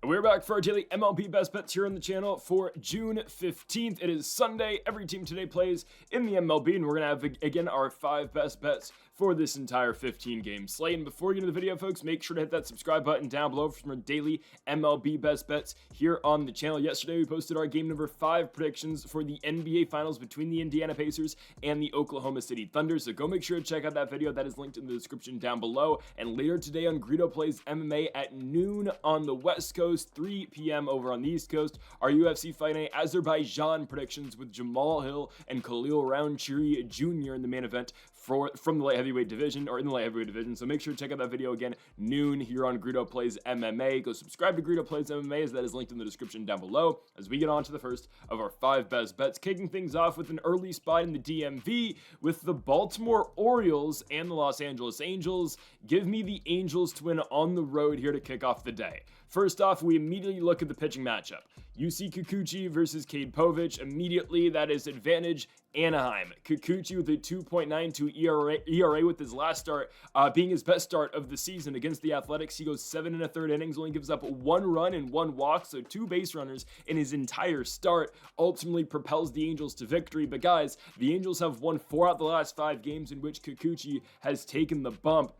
And we're back for our daily MLB Best Bets here on the channel for June 15th. It is Sunday. Every team today plays in the MLB, and we're going to have, again, our 5 best bets for this entire 15-game slate. And before you get into the video, folks, make sure to hit that subscribe button down below for some daily MLB Best Bets here on the channel. Yesterday, we posted our game number 5 predictions for the NBA Finals between the Indiana Pacers and the Oklahoma City Thunder. So go make sure to check out that video. That is linked in the description down below. And later today on Greedo Plays MMA at noon on the West Coast, 3 p.m. over on the East Coast, our UFC Fight Night Azerbaijan predictions with Jamal Hill and Khalil Roundtree Jr. in the main event from the light heavyweight division, or in the light heavyweight division. So make sure to check out that video again, noon here on Greedo Plays MMA. Go subscribe to Greedo Plays MMA, as that is linked in the description down below, as we get on to the first of our 5 best bets, kicking things off with an early spot in the DMV with the Baltimore Orioles and the Los Angeles Angels. Give me the Angels to win on the road here to kick off the day. First off, we immediately look at the pitching matchup. UC Kikuchi versus Cade Povich. Immediately, that is advantage Anaheim. Kikuchi with a 2.92 ERA with his last start being his best start of the season against the Athletics. He goes 7 1/3 innings, only gives up 1 run and 1 walk, so 2 base runners in his entire start. Ultimately propels the Angels to victory. But guys, the Angels have won 4 out of the last 5 games in which Kikuchi has taken the bump.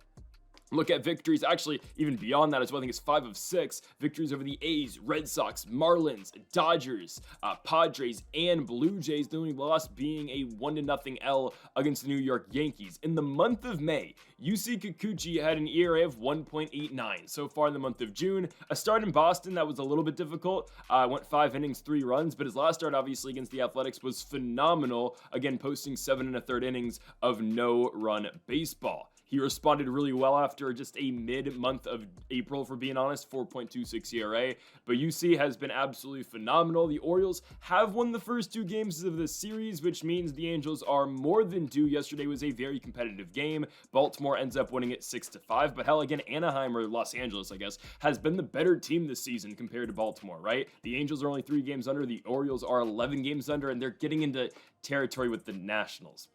Look at victories, actually, even beyond that as well. I think it's 5 of 6 victories over the A's, Red Sox, Marlins, Dodgers, Padres, and Blue Jays. The only loss being a 1-0 L against the New York Yankees. In the month of May, UC Kikuchi had an ERA of 1.89. So far in the month of June, a start in Boston that was a little bit difficult. Went 5 innings, 3 runs, but his last start, obviously, against the Athletics was phenomenal. Again, posting 7 1/3 innings of no-run baseball. He responded really well after just a mid-month of April, for being honest, 4.26 ERA. But UC has been absolutely phenomenal. The Orioles have won the first 2 games of the series, which means the Angels are more than due. Yesterday was a very competitive game. Baltimore ends up winning it 6-5. But hell, again, Anaheim, or Los Angeles, I guess, has been the better team this season compared to Baltimore, right? The Angels are only 3 games under. The Orioles are 11 games under, and they're getting into territory with the Nationals.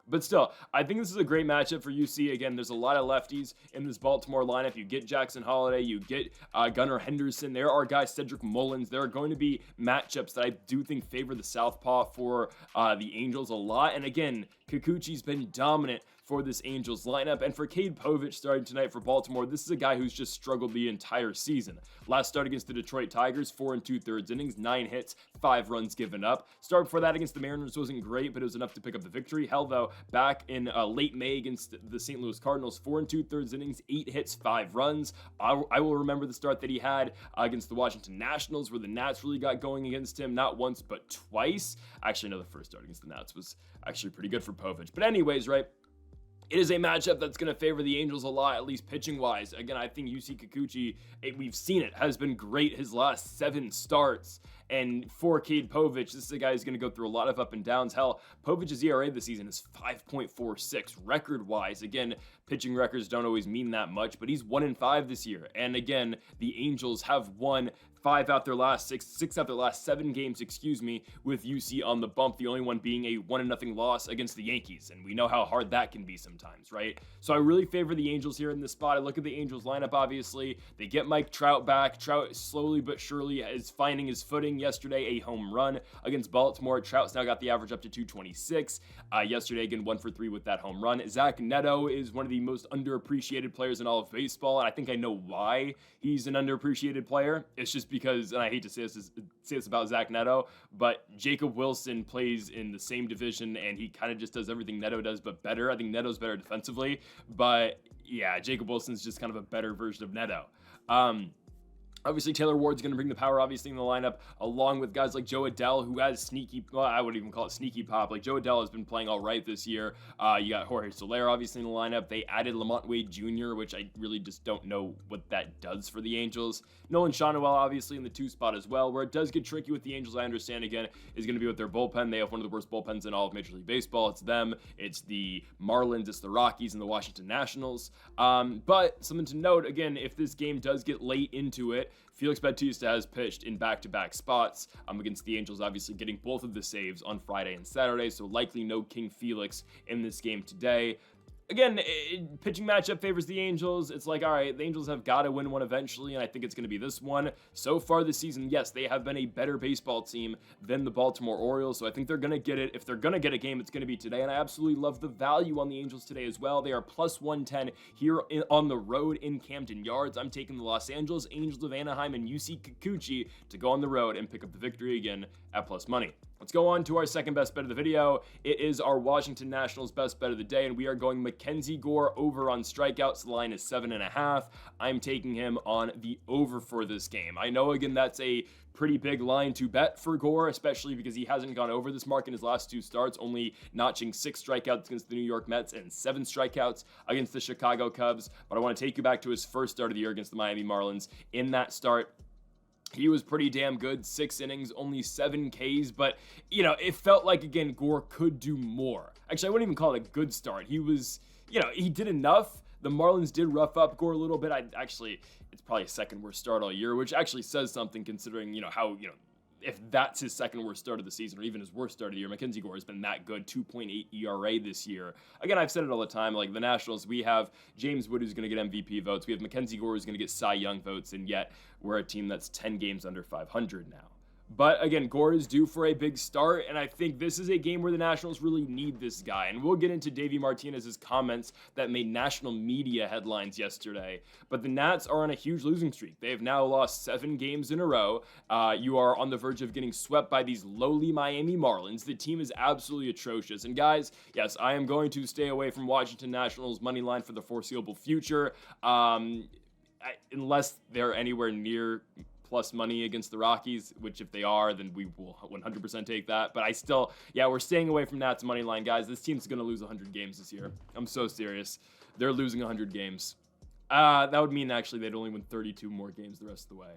But still, I think this is a great matchup for UC. Again, there's a lot of lefties in this Baltimore lineup. You get Jackson Holliday, you get Gunnar Henderson. There are guys, Cedric Mullins. There are going to be matchups that I do think favor the southpaw for the Angels a lot. And again, Kikuchi's been dominant for this Angels lineup. And for Cade Povich starting tonight for Baltimore, this is a guy who's just struggled the entire season. Last start against the Detroit Tigers, 4 2/3 innings, 9 hits, 5 runs given up. Start before that against the Mariners wasn't great, but it was enough to pick up the victory. Hell, though, back in late May against the St. Louis Cardinals, 4 2/3 innings, 8 hits, 5 runs. I will remember the start that he had against the Washington Nationals, where the Nats really got going against him, not once, but twice. Actually, no, the first start against the Nats was actually pretty good for Povich. But anyways, right? It is a matchup that's going to favor the Angels a lot, at least pitching-wise. Again, I think UC Kikuchi, we've seen it, has been great his last 7 starts. And for Cade Povich, this is a guy who's going to go through a lot of up and downs. Hell, Povich's ERA this season is 5.46 record-wise. Again, pitching records don't always mean that much, but he's 1-5 this year. And again, the Angels have won 5 out their last 6 out their last 7 games, with UC on the bump, the only one being a 1-0 loss against the Yankees. And we know how hard that can be sometimes, right? So I really favor the Angels here in this spot. I look at the Angels lineup, obviously. They get Mike Trout back. Trout slowly but surely is finding his footing. Yesterday, a home run against Baltimore. Trout's now got the average up to 226. Yesterday, again, 1 for 3 with that home run. Zach Neto is one of the most underappreciated players in all of baseball, and I think I know why he's an underappreciated player. It's just because, and I hate to say this about Zach Neto, but Jacob Wilson plays in the same division, and he kind of just does everything Neto does, but better. I think Neto's better defensively, but yeah, Jacob Wilson's just kind of a better version of Neto. Obviously, Taylor Ward's going to bring the power, obviously, in the lineup, along with guys like Joe Adell, who has sneaky, well, I wouldn't even call it sneaky pop. Like, Joe Adell has been playing all right this year. You got Jorge Soler, obviously, in the lineup. They added Lamont Wade Jr., which I really just don't know what that does for the Angels. Nolan Shawnow, obviously, in the 2 spot as well. Where it does get tricky with the Angels, I understand, again, is going to be with their bullpen. They have one of the worst bullpens in all of Major League Baseball. It's them, it's the Marlins, it's the Rockies, and the Washington Nationals. But something to note, again, if this game does get late into it, Felix Bautista has pitched in back-to-back spots against the Angels, obviously getting both of the saves on Friday and Saturday, so likely no King Felix in this game today. Again, pitching matchup favors the Angels. It's like, all right, the Angels have got to win one eventually, and I think it's going to be this one. So far this season, yes, they have been a better baseball team than the Baltimore Orioles, so I think they're going to get it. If they're going to get a game, it's going to be today, and I absolutely love the value on the Angels today as well. They are plus 110 here on the road in Camden Yards. I'm taking the Los Angeles Angels of Anaheim and UC Kikuchi to go on the road and pick up the victory again at plus money. Let's go on to our second best bet of the video. It is our Washington Nationals best bet of the day, and we are going Mackenzie Gore over on strikeouts. The line is 7.5. I'm taking him on the over for this game. I know, again, that's a pretty big line to bet for Gore, especially because he hasn't gone over this mark in his last 2 starts, only notching 6 strikeouts against the New York Mets and 7 strikeouts against the Chicago Cubs. But I want to take you back to his first start of the year against the Miami Marlins. In that start, he was pretty damn good, 6 innings, only 7 Ks, but, you know, it felt like, again, Gore could do more. Actually, I wouldn't even call it a good start. He was, you know, he did enough. The Marlins did rough up Gore a little bit. It's probably his second worst start all year, which actually says something considering, you know, how, you know, if that's his second worst start of the season or even his worst start of the year, Mackenzie Gore has been that good, 2.8 ERA this year. Again, I've said it all the time, like the Nationals, we have James Wood who's going to get MVP votes. We have Mackenzie Gore who's going to get Cy Young votes, and yet we're a team that's 10 games under 500 now. But again, Gore is due for a big start, and I think this is a game where the Nationals really need this guy. And we'll get into Davey Martinez's comments that made national media headlines yesterday. But the Nats are on a huge losing streak. They have now lost 7 games in a row. You are on the verge of getting swept by these lowly Miami Marlins. The team is absolutely atrocious. And guys, yes, I am going to stay away from Washington Nationals money line for the foreseeable future, unless they're anywhere near plus money against the Rockies, which if they are, then we will 100% take that. But I still, yeah, we're staying away from Nats money line, guys. This team's going to lose 100 games this year. I'm so serious. They're losing 100 games. That would mean actually they'd only win 32 more games the rest of the way.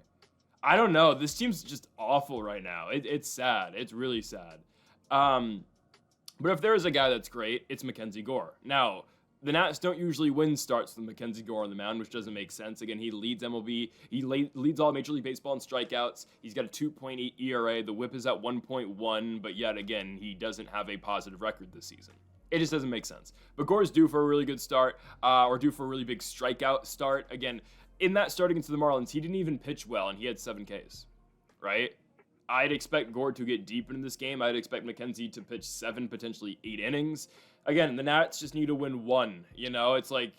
I don't know. This team's just awful right now. It's sad. It's really sad. But if there is a guy that's great, it's Mackenzie Gore. Now, the Nats don't usually win starts with Mackenzie Gore on the mound, which doesn't make sense. Again, he leads MLB. He leads all Major League Baseball in strikeouts. He's got a 2.8 ERA. The WHIP is at 1.1, but yet again, he doesn't have a positive record this season. It just doesn't make sense. But Gore's due for a really good start, or due for a really big strikeout start. Again, in that start against the Marlins, he didn't even pitch well, and he had 7 Ks, right? I'd expect Gore to get deep into this game. I'd expect Mackenzie to pitch 7, potentially 8 innings. Again, the Nats just need to win 1. You know, it's like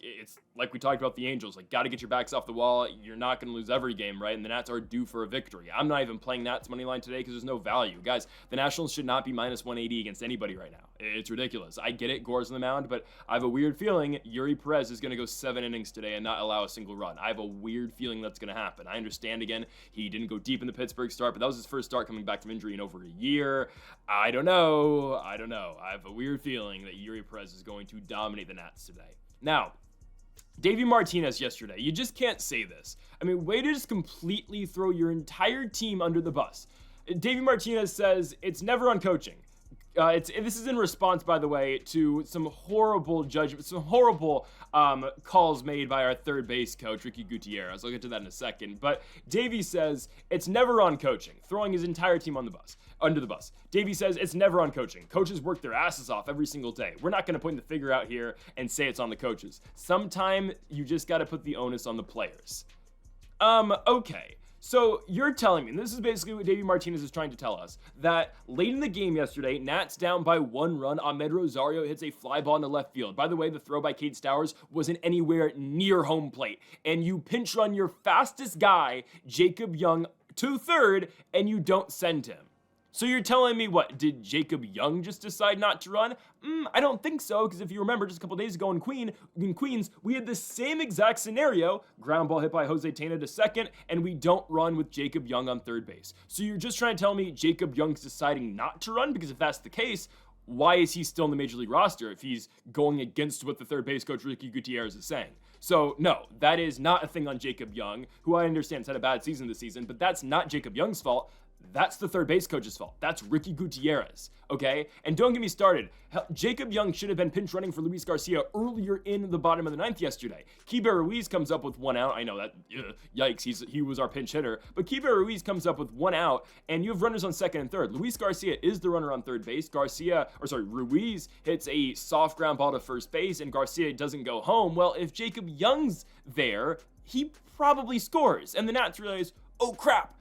we talked about the Angels. Like, got to get your backs off the wall. You're not going to lose every game, right? And the Nats are due for a victory. I'm not even playing Nats money line today because there's no value. Guys, the Nationals should not be minus 180 against anybody right now. It's ridiculous. I get it, Gore's on the mound, but I have a weird feeling Yuri Perez is going to go 7 innings today and not allow a single run. I have a weird feeling that's going to happen. I understand, again, he didn't go deep in the Pittsburgh start, but that was his first start coming back from injury in over a year. I don't know. I have a weird feeling that Yuri Perez is going to dominate the Nats today. Now, Davey Martinez yesterday, you just can't say this. I mean, way to just completely throw your entire team under the bus. Davey Martinez says it's never on coaching. This is in response, by the way, to some horrible judgment, some horrible calls made by our third base coach, Ricky Gutierrez. I'll get to that in a second. But Davey says it's never on coaching, throwing his entire team under the bus. Davey says it's never on coaching. Coaches work their asses off every single day. We're not going to point the finger out here and say it's on the coaches. Sometime you just got to put the onus on the players. Okay. So you're telling me, and this is basically what Davey Martinez is trying to tell us, that late in the game yesterday, Nats down by 1 run, Ahmed Rosario hits a fly ball in the left field. By the way, the throw by Cade Stowers wasn't anywhere near home plate. And you pinch run your fastest guy, Jacob Young, to third, and you don't send him. So you're telling me, what, did Jacob Young just decide not to run? I don't think so, because if you remember, just a couple days ago in Queens, we had the same exact scenario, ground ball hit by Jose Tena to second, and we don't run with Jacob Young on third base. So you're just trying to tell me Jacob Young's deciding not to run? Because if that's the case, why is he still in the Major League roster if he's going against what the third base coach, Ricky Gutierrez, is saying? So, no, that is not a thing on Jacob Young, who I understand has had a bad season this season, but that's not Jacob Young's fault. That's the third base coach's fault. That's Ricky Gutierrez, okay? And don't get me started. Hell, Jacob Young should have been pinch running for Luis Garcia earlier in the bottom of the ninth yesterday. Keibert Ruiz comes up with 1 out. I know that, yikes, he was our pinch hitter. But Keibert Ruiz comes up with 1 out, and you have runners on second and third. Luis Garcia is the runner on third base. Ruiz hits a soft ground ball to first base, and Garcia doesn't go home. Well, if Jacob Young's there, he probably scores. And the Nats realize, oh crap,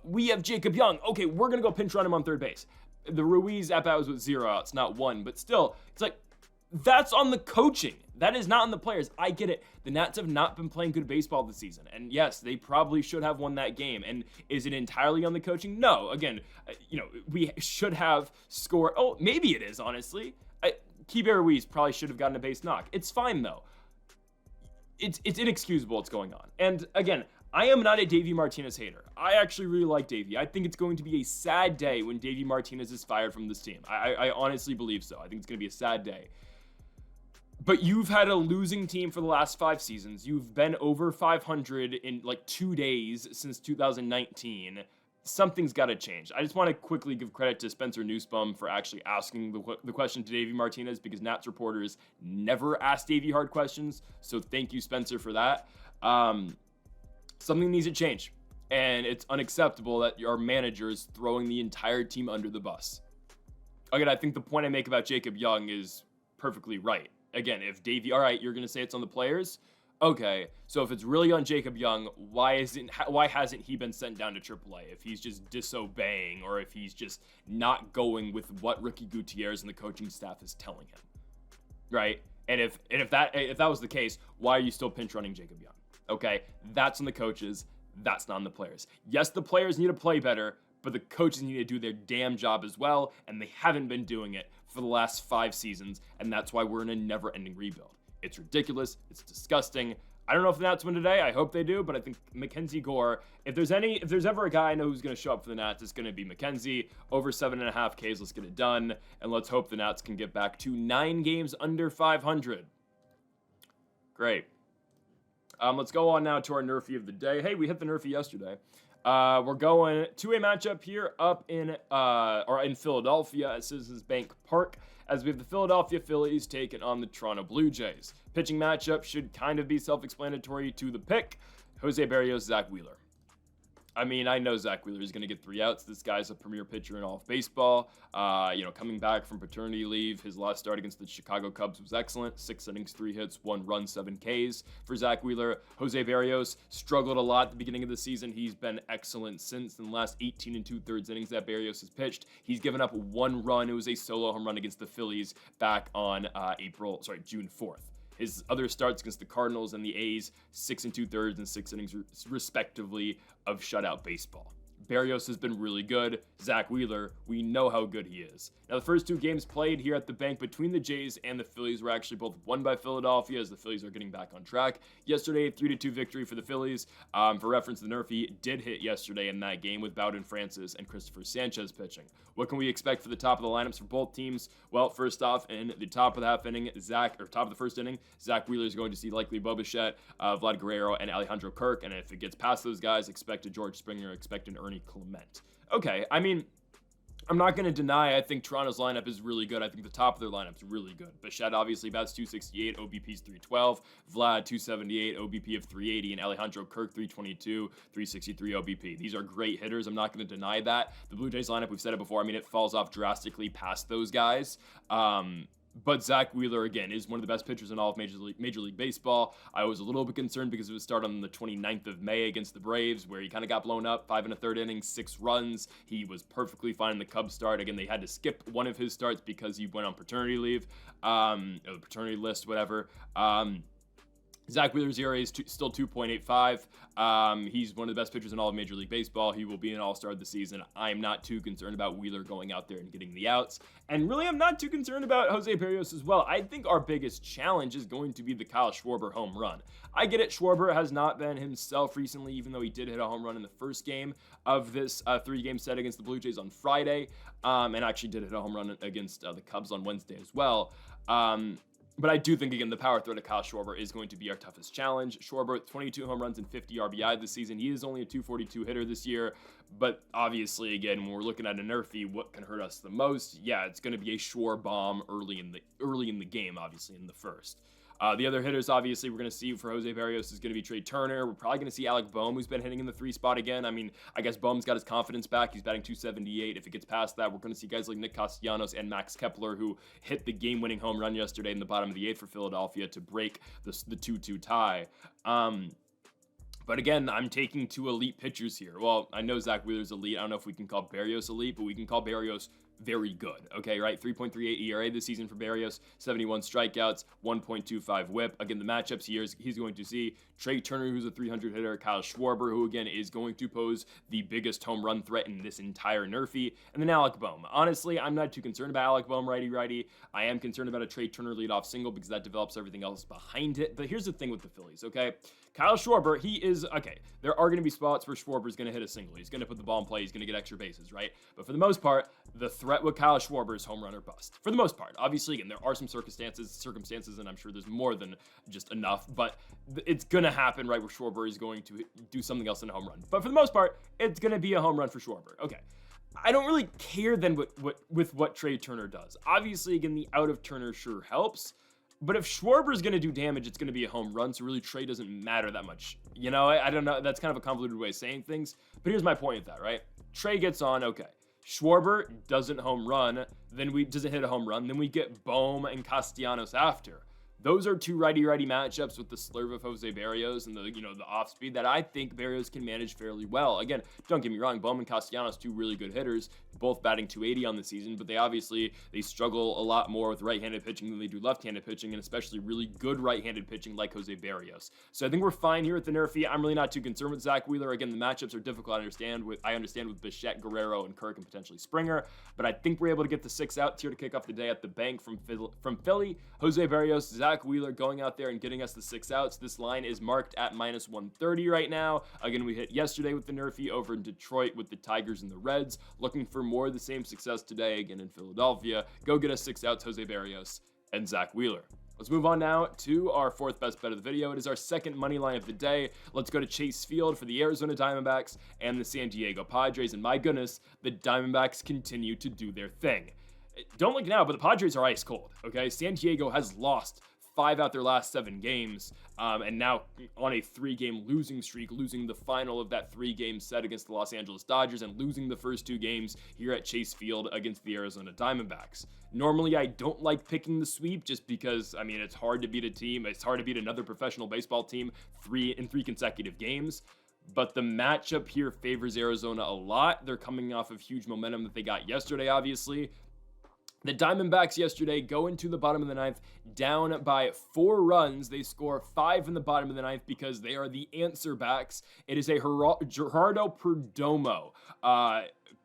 we have Jacob Young. Okay, we're going to go pinch run him on third base. The Ruiz at-bat was with 0 outs, not 1. But still, it's like, that's on the coaching. That is not on the players. I get it. The Nats have not been playing good baseball this season. And yes, they probably should have won that game. And is it entirely on the coaching? No. Again, we should have scored. Oh, maybe it is, honestly. Keibert Ruiz probably should have gotten a base knock. It's fine, though. It's inexcusable what's going on. And again, I am not a Davey Martinez hater. I actually really like Davey. I think it's going to be a sad day when Davey Martinez is fired from this team. I honestly believe so. I think it's going to be a sad day. But you've had a losing team for the last 5 seasons. You've been over 500 in like 2 days since 2019. Something's got to change. I just want to quickly give credit to Spencer Nussbaum for actually asking the question to Davey Martinez, because Nats reporters never ask Davey hard questions. So thank you, Spencer, for that. Something needs to change, and it's unacceptable that our manager is throwing the entire team under the bus. Again, I think the point I make about Jacob Young is perfectly right. Again, if Davey, all right, you're going to say it's on the players? Okay, so if it's really on Jacob Young, why hasn't he been sent down to AAA? If he's just disobeying, or if he's just not going with what Ricky Gutierrez and the coaching staff is telling him, right? And if that was the case, why are you still pinch running Jacob Young? Okay, that's on the coaches. That's not on the players. Yes, the players need to play better, but the coaches need to do their damn job as well, and they haven't been doing it for the last 5 seasons, and that's why we're in a never-ending rebuild. It's ridiculous. It's disgusting. I don't know if the Nats win today. I hope they do, but I think Mackenzie Gore, if there's ever a guy I know who's going to show up for the Nats, it's going to be Mackenzie. Over 7.5 Ks, let's get it done, and let's hope the Nats can get back to 9 games under 500. Great. Let's go on now to our Nerfy of the day. Hey, we hit the Nerfy yesterday. We're going to a matchup here up in Philadelphia at Citizens Bank Park, as we have the Philadelphia Phillies taking on the Toronto Blue Jays. Pitching matchup should kind of be self-explanatory to the pick. Jose Barrios, Zach Wheeler. I mean, I know Zach Wheeler is going to get 3 outs. This guy's a premier pitcher in all of baseball. Coming back from paternity leave, his last start against the Chicago Cubs was excellent. 6 innings, 3 hits, 1 run, 7 Ks for Zach Wheeler. Jose Barrios struggled a lot at the beginning of the season. He's been excellent since. In the last 18 2/3 innings that Barrios has pitched, he's given up 1 run. It was a solo home run against the Phillies back on June 4th. His other starts against the Cardinals and the A's, 6 2/3 and 6 innings respectively of shutout baseball. Barrios has been really good. Zach Wheeler, we know how good he is. Now, the first 2 games played here at the bank between the Jays and the Phillies were actually both won by Philadelphia, as the Phillies are getting back on track. Yesterday, 3-2 victory for the Phillies. For reference, the Nerfy did hit yesterday in that game with Bowden Francis and Christopher Sanchez pitching. What can we expect for the top of the lineups for both teams? Well, first off, in the top of the first inning, Zach Wheeler is going to see likely Bo Bichette, Vlad Guerrero, and Alejandro Kirk. And if it gets past those guys, expect a George Springer, expect an Ernie Clement. Okay, I mean, I'm not going to deny I think Toronto's lineup is really good. I think the top of their lineup is really good. Bichette obviously bats 268, OBP's 312. Vlad 278, OBP of 380, and Alejandro Kirk 322, 363 OBP. These are great hitters. I'm not going to deny that. The Blue Jays lineup, we've said it before, I mean, it falls off drastically past those guys. But Zach Wheeler, again, is one of the best pitchers in all of Major League Baseball. I was a little bit concerned because of his start on the 29th of May against the Braves, where he kind of got blown up, 5 1/3 innings, 6 runs. He was perfectly fine in the Cubs start. Again, they had to skip one of his starts because he went on paternity leave, paternity list, whatever. Zach Wheeler's ERA is still 2.85. He's one of the best pitchers in all of Major League Baseball. He will be an all-star this season. I'm not too concerned about Wheeler going out there and getting the outs. And really, I'm not too concerned about Jose Barrios as well. I think our biggest challenge is going to be the Kyle Schwarber home run. I get it, Schwarber has not been himself recently, even though he did hit a home run in the first game of this 3-game set against the Blue Jays on Friday, and actually did hit a home run against the Cubs on Wednesday as well. But I do think, again, the power threat of Kyle Schwarber is going to be our toughest challenge. Schwarber, 22 home runs and 50 RBI this season. He is only a 242 hitter this year. But obviously, again, when we're looking at a nerfy, what can hurt us the most? Yeah, it's going to be a Schwar bomb early in the game, obviously, in the first. The other hitters, obviously, we're going to see for Jose Barrios is going to be Trey Turner. We're probably going to see Alec Boehm, who's been hitting in the 3 spot again. I mean, I guess Boehm's got his confidence back. He's batting 278. If it gets past that, we're going to see guys like Nick Castellanos and Max Kepler, who hit the game-winning home run yesterday in the bottom of the 8th for Philadelphia to break the 2-2 tie. But again, I'm taking 2 elite pitchers here. Well, I know Zach Wheeler's elite. I don't know if we can call Barrios elite, but we can call Barrios very good. Okay, right? 3.38 ERA this season for Barrios, 71 strikeouts, 1.25 whip. Again, the matchups he's going to see Trey Turner, who's a 300 hitter, Kyle Schwarber, who again is going to pose the biggest home run threat in this entire nerfy, and then Alec Boehm. Honestly, I'm not too concerned about Alec Boehm righty-righty. I am concerned about a Trey Turner leadoff single because that develops everything else behind it. But here's the thing with the Phillies, okay? Kyle Schwarber, there are going to be spots where Schwarber's going to hit a single. He's going to put the ball in play. He's going to get extra bases, right? But for the most part, the threat with Kyle Schwarber is home run or bust. For the most part. Obviously, again, there are some circumstances, and I'm sure there's more than just enough, but it's going to happen, right, where Schwarber is going to do something else in a home run. But for the most part, it's going to be a home run for Schwarber. Okay. I don't really care then with what Trey Turner does. Obviously, again, the out of Turner sure helps. But if Schwarber's going to do damage, it's going to be a home run, so really Trey doesn't matter that much. You know, I don't know. That's kind of a convoluted way of saying things. But here's my point with that, right? Trey gets on, okay. Schwarber doesn't home run, doesn't hit a home run, then we get Boehm and Castellanos after. Those are 2 righty-righty matchups with the slurve of Jose Barrios and the off speed that I think Barrios can manage fairly well. Again, don't get me wrong, Boehm and Castellanos, 2 really good hitters, both batting 280 on the season, but they struggle a lot more with right-handed pitching than they do left-handed pitching, and especially really good right-handed pitching like Jose Barrios. So I think we're fine here at the nerfy. I'm really not too concerned with Zach Wheeler. Again, the matchups are difficult. I understand with Bichette, Guerrero, and Kirk, and potentially Springer, but I think we're able to get the 6 outs here to kick off the day at the bank from Philly. Jose Barrios, Zach Wheeler going out there and getting us the 6 outs. This line is marked at -130 right now. Again, we hit yesterday with the nerfy over in Detroit with the Tigers and the Reds. Looking for more of the same success today, again in Philadelphia. Go get us 6 outs, Jose Barrios and Zach Wheeler. Let's move on now to our 4th best bet of the video. It is our second money line of the day. Let's go to Chase Field for the Arizona Diamondbacks and the San Diego Padres. And my goodness, the Diamondbacks continue to do their thing. Don't look now, but the Padres are ice cold, okay? San Diego has lost 5 out their last 7 games, and now on a 3-game losing streak, losing the final of that 3-game set against the Los Angeles Dodgers and losing the first 2 games here at Chase Field against the Arizona Diamondbacks. Normally, I don't like picking the sweep just because, I mean, it's hard to beat a team. It's hard to beat another professional baseball team in 3 consecutive games. But the matchup here favors Arizona a lot. They're coming off of huge momentum that they got yesterday, obviously. The Diamondbacks yesterday go into the bottom of the 9th down by 4 runs. They score 5 in the bottom of the 9th because they are the answer backs. It is a Gerardo Perdomo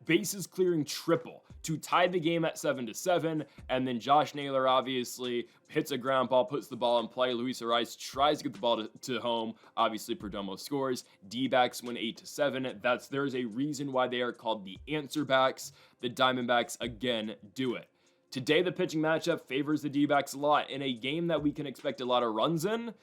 bases clearing triple to tie the game at 7-7. And then Josh Naylor obviously hits a ground ball, puts the ball in play. Luis Ariz tries to get the ball to home. Obviously, Perdomo scores. D-backs win 8-7. There's a reason why they are called the answer backs. The Diamondbacks again do it. Today, the pitching matchup favors the D-backs a lot. In a game that we can expect a lot of runs in,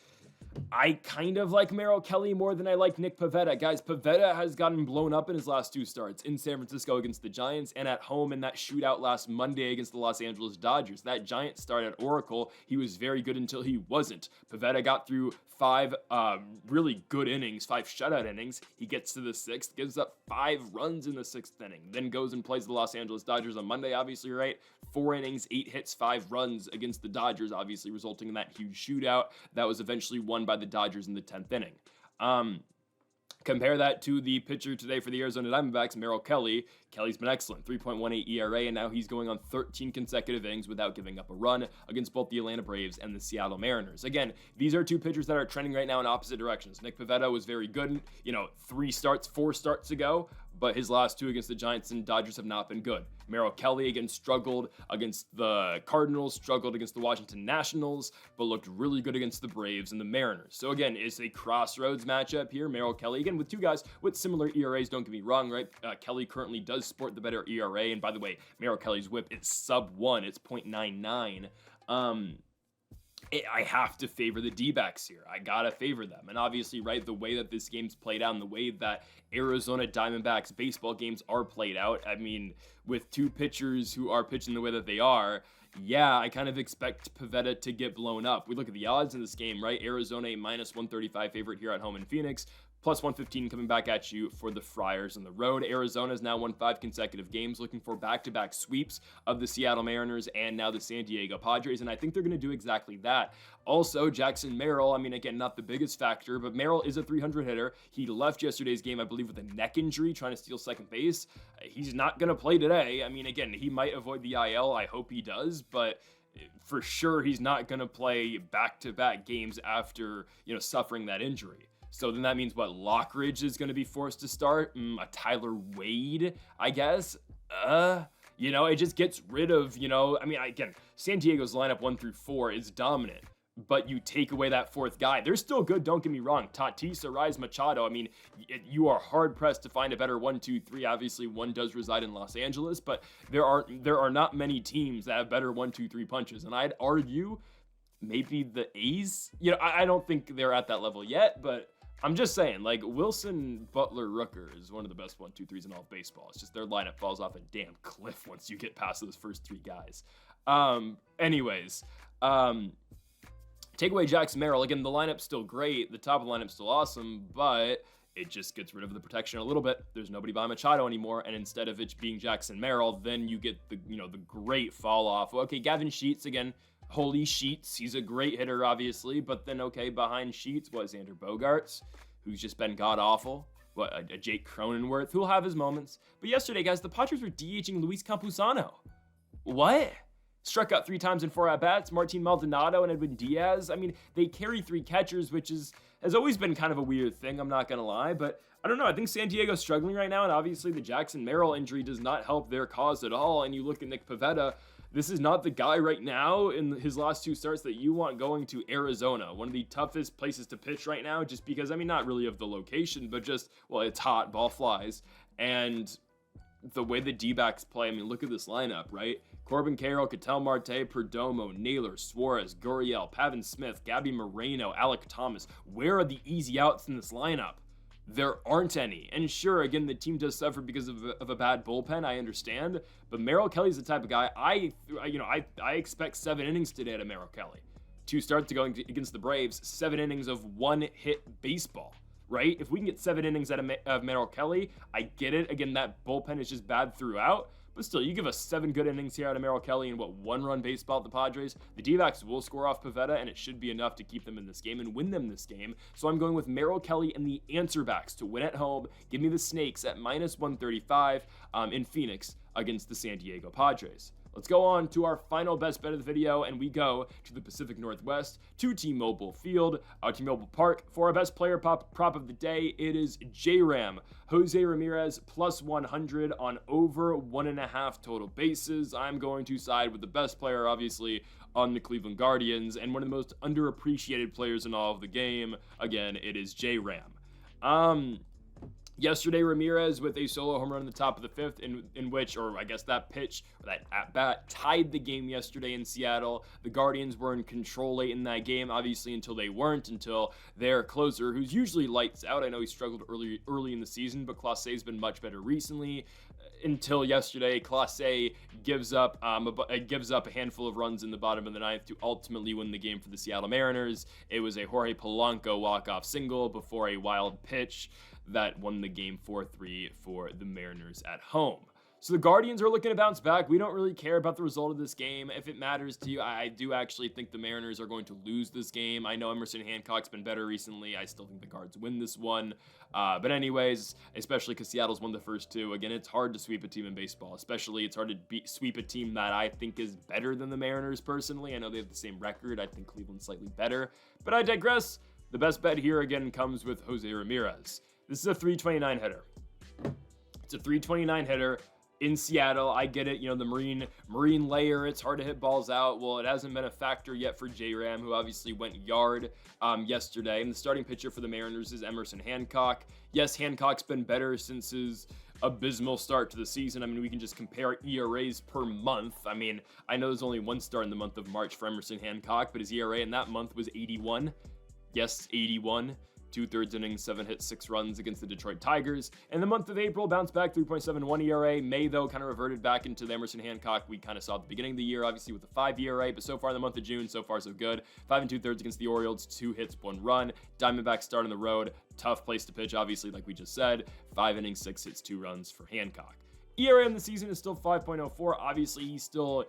I kind of like Merrill Kelly more than I like Nick Pivetta. Guys, Pivetta has gotten blown up in his last 2 starts, in San Francisco against the Giants and at home in that shootout last Monday against the Los Angeles Dodgers. That Giants start at Oracle, he was very good until he wasn't. Pivetta got through 5 really good innings, 5 shutout innings. He gets to the 6th, gives up 5 runs in the 6th inning, then goes and plays the Los Angeles Dodgers on Monday, obviously, right? 4 innings, 8 hits, 5 runs against the Dodgers, obviously resulting in that huge shootout that was eventually won by the Dodgers in the 10th inning. Compare that to the pitcher today for the Arizona Diamondbacks, Merrill Kelly. Kelly's been excellent, 3.18 ERA, and now he's going on 13 consecutive innings without giving up a run against both the Atlanta Braves and the Seattle Mariners. Again, these are 2 pitchers that are trending right now in opposite directions. Nick Pivetta was very good, 4 starts ago, but his last 2 against the Giants and Dodgers have not been good. Merrill Kelly, again, struggled against the Cardinals, struggled against the Washington Nationals, but looked really good against the Braves and the Mariners. So again, it's a crossroads matchup here. Merrill Kelly, again, with 2 guys with similar ERAs, don't get me wrong, right? Kelly currently does sport the better ERA, and by the way, Merrill Kelly's whip is sub 1, it's .99. I have to favor the D-backs here. I gotta favor them. And obviously, right, the way that this game's played out and the way that Arizona Diamondbacks baseball games are played out, I mean, with two pitchers who are pitching the way that they are, yeah, I kind of expect Pivetta to get blown up. We look at the odds in this game, right? Arizona a minus 135 favorite here at home in Phoenix. Plus 115 coming back at you for the Friars on the road. Arizona's now won 5 consecutive games, looking for back-to-back sweeps of the Seattle Mariners and now the San Diego Padres, and I think they're going to do exactly that. Also, Jackson Merrill, I mean, again, not the biggest factor, but Merrill is a 300 hitter. He left yesterday's game, I believe, with a neck injury, trying to steal second base. He's not going to play today. I mean, again, he might avoid the IL. I hope he does, but for sure he's not going to play back-to-back games after, suffering that injury. So then that means what? Lockridge is going to be forced to start? A Tyler Wade, I guess? It just gets rid of, again, San Diego's lineup 1 through 4 is dominant, but you take away that fourth guy. They're still good, don't get me wrong. Tatis, Arraez, Machado, I mean, you are hard-pressed to find a better 1, 2, 3. Obviously, one does reside in Los Angeles, but there are not many teams that have better 1, 2, 3 punches, and I'd argue maybe the A's? I don't think they're at that level yet, but I'm just saying, like, Wilson, Butler, Rooker is one of the best 1, 2, 3s in all of baseball. It's just their lineup falls off a damn cliff once you get past those first 3 guys. Take away Jackson Merrill. Again, the lineup's still great. The top of the lineup's still awesome, but it just gets rid of the protection a little bit. There's nobody by Machado anymore, and instead of it being Jackson Merrill, then you get the great fall off. Okay, Gavin Sheets again. Holy Sheets, he's a great hitter, obviously, but then, okay, behind Sheets was Xander Bogaerts, who's just been god-awful. A Jake Cronenworth, who'll have his moments. But yesterday, guys, the Padres were DHing Luis Campusano. What? Struck out 3 times in 4 at-bats. Martin Maldonado and Edwin Diaz. I mean, they carry 3 catchers, which has always been kind of a weird thing, I'm not going to lie, but I don't know. I think San Diego's struggling right now, and obviously the Jackson Merrill injury does not help their cause at all, and you look at Nick Pivetta. This is not the guy right now in his last 2 starts that you want going to Arizona, one of the toughest places to pitch right now, just because, not really of the location, but just, well, it's hot, ball flies, and the way the D-backs play, look at this lineup, right? Corbin Carroll, Ketel Marte, Perdomo, Naylor, Suarez, Gurriel, Pavin Smith, Gabby Moreno, Alec Thomas. Where are the easy outs in this lineup? There aren't any. And sure, again, the team does suffer because of a bad bullpen, I understand. But Merrill Kelly's the type of guy, I expect 7 innings today out of Merrill Kelly. 2 starts going against the Braves, 7 innings of 1-hit baseball, right? If we can get 7 innings out of Merrill Kelly, I get it. Again, that bullpen is just bad throughout. But still, you give us 7 good innings here out of Merrill Kelly and 1-run baseball at the Padres. The D-backs will score off Pivetta, and it should be enough to keep them in this game and win them this game. So I'm going with Merrill Kelly and the answer backs to win at home. Give me the Snakes at minus 135 in Phoenix against the San Diego Padres. Let's go on to our final best bet of the video, and we go to the Pacific Northwest, to T-Mobile Field, T-Mobile Park. For our best player prop of the day, it is J-Ram. Jose Ramirez plus 100 on over 1.5 total bases. I'm going to side with the best player, obviously, on the Cleveland Guardians, and one of the most underappreciated players in all of the game. Again, it is J-Ram. Yesterday, Ramirez with a solo home run in the top of the 5th, in which, or I guess that pitch, or that at-bat, tied the game yesterday in Seattle. The Guardians were in control late in that game, obviously until they weren't, until their closer, who's usually lights out. I know he struggled early in the season, but Clase's been much better recently. Until yesterday, Clase gives up a handful of runs in the bottom of the 9th to ultimately win the game for the Seattle Mariners. It was a Jorge Polanco walk-off single before a wild pitch that won the game 4-3 for the Mariners at home. So the Guardians are looking to bounce back. We don't really care about the result of this game. If it matters to you, I do actually think the Mariners are going to lose this game. I know Emerson Hancock's been better recently. I still think the Guards win this one. But anyways, especially because Seattle's won the first 2. Again, it's hard to sweep a team in baseball. Especially, it's hard to sweep a team that I think is better than the Mariners, personally. I know they have the same record. I think Cleveland's slightly better. But I digress. The best bet here, again, comes with Jose Ramirez. This is a 329 hitter. It's a 329 hitter in Seattle. I get it. The marine layer, it's hard to hit balls out. Well, it hasn't been a factor yet for J-Ram, who obviously went yard yesterday. And the starting pitcher for the Mariners is Emerson Hancock. Yes, Hancock's been better since his abysmal start to the season. I mean, we can just compare ERAs per month. I mean, I know there's only one start in the month of March for Emerson Hancock, but his ERA in that month was 81. Yes, 81. 2/3 innings, 7 hits, 6 runs against the Detroit Tigers. And the month of April bounced back, 3.71 ERA. May, though, kind of reverted back into the Emerson Hancock we kind of saw at the beginning of the year, obviously with a 5 ERA. But so far in the month of June, so far so good. 5 2/3 against the Orioles, 2 hits, 1 run. Diamondbacks start on the road. Tough place to pitch, obviously, like we just said. 5 innings, 6 hits, 2 runs for Hancock. ERA in the season is still 5.04. Obviously, he's still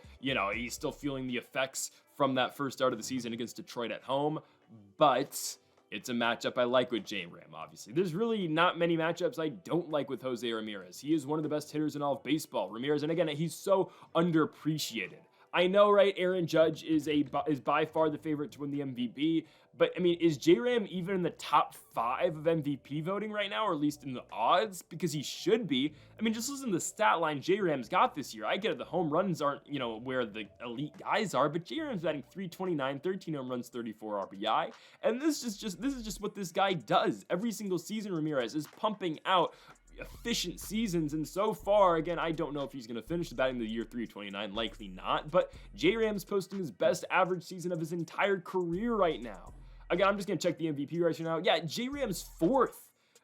feeling the effects from that first start of the season against Detroit at home. But it's a matchup I like with J-Ram, obviously. There's really not many matchups I don't like with Jose Ramirez. He is one of the best hitters in all of baseball. Ramirez, and again, he's so underappreciated. I know, right, Aaron Judge is by far the favorite to win the MVP, but, I mean, is J-Ram even in the top 5 of MVP voting right now, or at least in the odds? Because he should be. I mean, just listen to the stat line J-Ram's got this year. I get it, the home runs aren't, where the elite guys are, but J-Ram's batting .329, 13 home runs, 34 RBI, and this is just what this guy does. Every single season, Ramirez is pumping out efficient seasons, and so far, again, I don't know if he's going to finish the batting the year .329, likely not, but J-Ram's posting his best average season of his entire career right now. Again, I'm just going to check the MVP right now. Yeah, J-Ram's 4th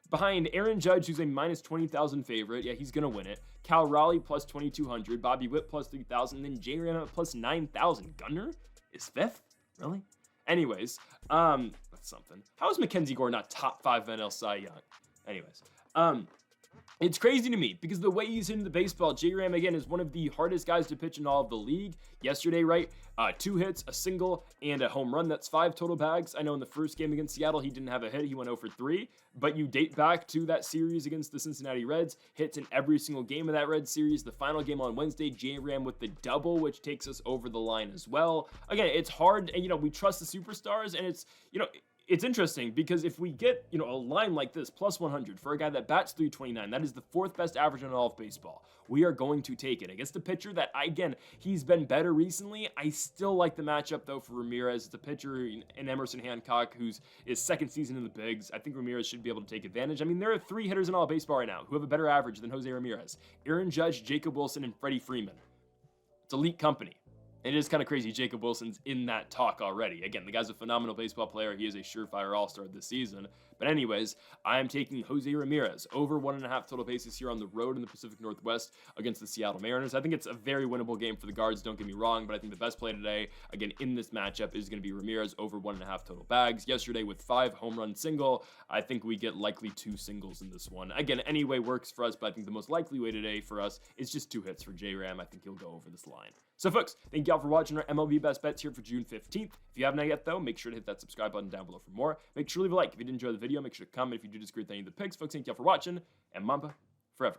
behind Aaron Judge, who's a minus 20,000 favorite. Yeah, he's going to win it. Cal Raleigh plus 2,200, Bobby Witt plus 3,000, and then J-Ram at plus 9,000. Gunnar is 5th? Really? Anyways, that's something. How is Mackenzie Gore not top 5 NL Cy Young? Anyways, it's crazy to me because the way he's into the baseball, J-Ram, again, is one of the hardest guys to pitch in all of the league. Yesterday, right, 2 hits, a single, and a home run. That's 5 total bags. I know in the first game against Seattle, he didn't have a hit. He went 0 for 3. But you date back to that series against the Cincinnati Reds, hits in every single game of that Reds series. The final game on Wednesday, J-Ram with the double, which takes us over the line as well. Again, it's hard, and, we trust the superstars, and it's interesting because if we get, a line like this, plus 100 for a guy that bats .329, that is the 4th best average in all of baseball. We are going to take it against a pitcher that, again, he's been better recently. I still like the matchup, though, for Ramirez. It's a pitcher in Emerson Hancock, who's his 2nd season in the bigs. I think Ramirez should be able to take advantage. I mean, there are 3 hitters in all of baseball right now who have a better average than Jose Ramirez: Aaron Judge, Jacob Wilson, and Freddie Freeman. It's elite company. And it is kind of crazy Jacob Wilson's in that talk already. Again, the guy's a phenomenal baseball player. He is a surefire all-star this season. But anyways, I am taking Jose Ramirez over 1.5 total bases here on the road in the Pacific Northwest against the Seattle Mariners. I think it's a very winnable game for the Guards, don't get me wrong, but I think the best play today, again, in this matchup is going to be Ramirez over 1.5 total bags. Yesterday with 5 home run single, I think we get likely 2 singles in this one. Again, any way works for us, but I think the most likely way today for us is just 2 hits for J-Ram. I think he'll go over this line. So folks, thank y'all for watching our MLB Best Bets here for June 15th. If you haven't yet, though, make sure to hit that subscribe button down below for more. Make sure to leave a like if you did enjoy the video. Make sure to comment if you do disagree with any of the picks. Folks, thank y'all for watching, and Mamba forever.